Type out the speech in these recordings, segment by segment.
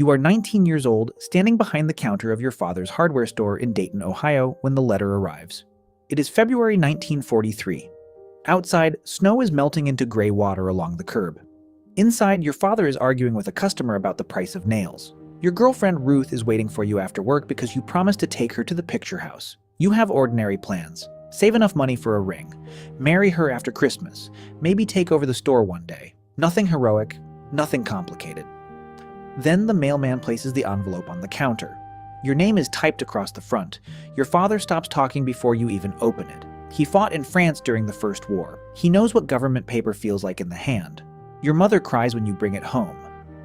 You are 19 years old, standing behind the counter of your father's hardware store in Dayton, Ohio, when the letter arrives. It is February 1943. Outside, snow is melting into gray water along the curb. Inside, your father is arguing with a customer about the price of nails. Your girlfriend Ruth is waiting for you after work because you promised to take her to the picture house. You have ordinary plans. Save enough money for a ring. Marry her after Christmas. Maybe take over the store one day. Nothing heroic, nothing complicated. Then the mailman places the envelope on the counter. Your name is typed across the front. Your father stops talking before you even open it. He fought in France during the First War. He knows what government paper feels like in the hand. Your mother cries when you bring it home.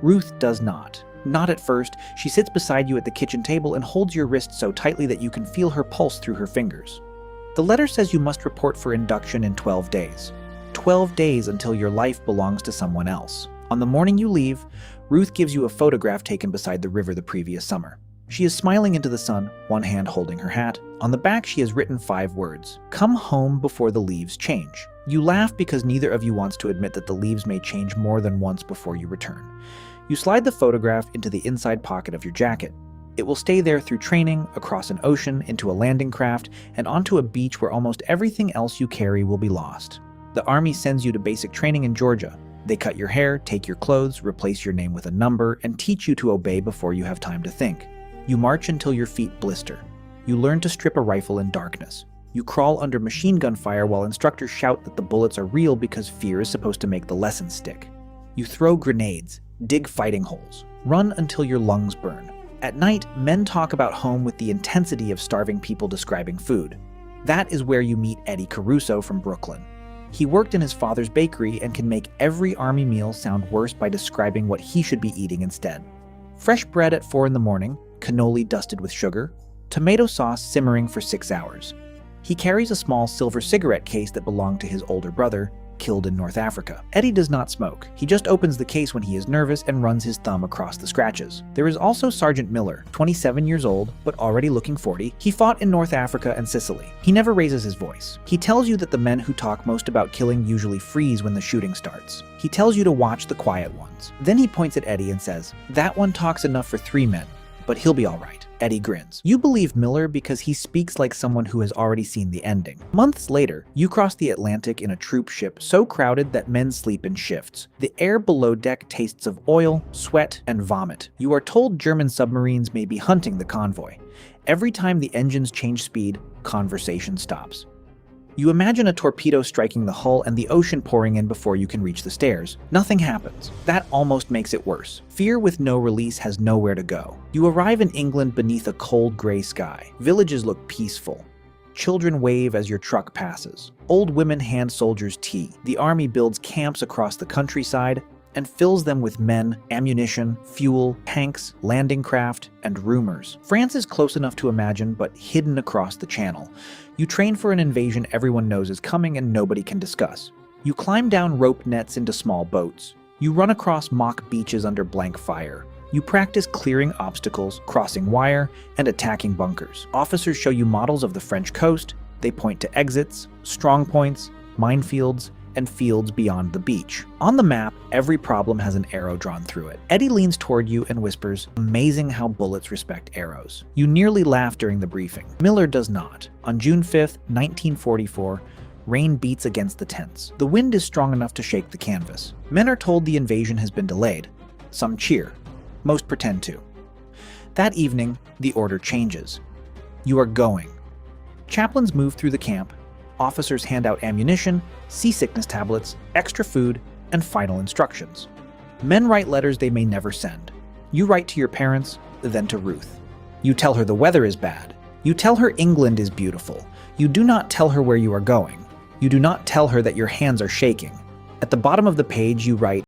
Ruth does not. Not at first. She sits beside you at the kitchen table and holds your wrist so tightly that you can feel her pulse through her fingers. The letter says you must report for induction in 12 days. 12 days until your life belongs to someone else. On the morning you leave, Ruth gives you a photograph taken beside the river the previous summer. She is smiling into the sun, one hand holding her hat. On the back she has written 5 words. Come home before the leaves change. You laugh because neither of you wants to admit that the leaves may change more than once before you return. You slide the photograph into the inside pocket of your jacket. It will stay there through training, across an ocean, into a landing craft, and onto a beach where almost everything else you carry will be lost. The Army sends you to basic training in Georgia. They cut your hair, take your clothes, replace your name with a number, and teach you to obey before you have time to think. You march until your feet blister. You learn to strip a rifle in darkness. You crawl under machine gun fire while instructors shout that the bullets are real because fear is supposed to make the lesson stick. You throw grenades, dig fighting holes, run until your lungs burn. At night, men talk about home with the intensity of starving people describing food. That is where you meet Eddie Caruso from Brooklyn. He worked in his father's bakery and can make every Army meal sound worse by describing what he should be eating instead. Fresh bread at 4 in the morning, cannoli dusted with sugar, tomato sauce simmering for 6 hours. He carries a small silver cigarette case that belonged to his older brother, killed in North Africa. Eddie does not smoke. He just opens the case when he is nervous and runs his thumb across the scratches. There is also Sergeant Miller, 27 years old, but already looking 40. He fought in North Africa and Sicily. He never raises his voice. He tells you that the men who talk most about killing usually freeze when the shooting starts. He tells you to watch the quiet ones. Then he points at Eddie and says, "That one talks enough for 3 men, but he'll be all right." Eddie grins. You believe Miller because he speaks like someone who has already seen the ending. Months later, you cross the Atlantic in a troop ship so crowded that men sleep in shifts. The air below deck tastes of oil, sweat, and vomit. You are told German submarines may be hunting the convoy. Every time the engines change speed, conversation stops. You imagine a torpedo striking the hull and the ocean pouring in before you can reach the stairs. Nothing happens. That almost makes it worse. Fear with no release has nowhere to go. You arrive in England beneath a cold gray sky. Villages look peaceful. Children wave as your truck passes. Old women hand soldiers tea. The army builds camps across the countryside and fills them with men, ammunition, fuel, tanks, landing craft, and rumors. France is close enough to imagine, but hidden across the channel. You train for an invasion everyone knows is coming and nobody can discuss. You climb down rope nets into small boats. You run across mock beaches under blank fire. You practice clearing obstacles, crossing wire, and attacking bunkers. Officers show you models of the French coast. They point to exits, strong points, minefields, and fields beyond the beach. On the map, every problem has an arrow drawn through it. Eddie leans toward you and whispers, "Amazing how bullets respect arrows." You nearly laugh during the briefing. Miller does not. On June 5th, 1944, rain beats against the tents. The wind is strong enough to shake the canvas. Men are told the invasion has been delayed. Some cheer. Most pretend to. That evening, the order changes. You are going. Chaplains move through the camp. Officers hand out ammunition, seasickness tablets, extra food, and final instructions. Men write letters they may never send. You write to your parents, then to Ruth. You tell her the weather is bad. You tell her England is beautiful. You do not tell her where you are going. You do not tell her that your hands are shaking. At the bottom of the page, you write,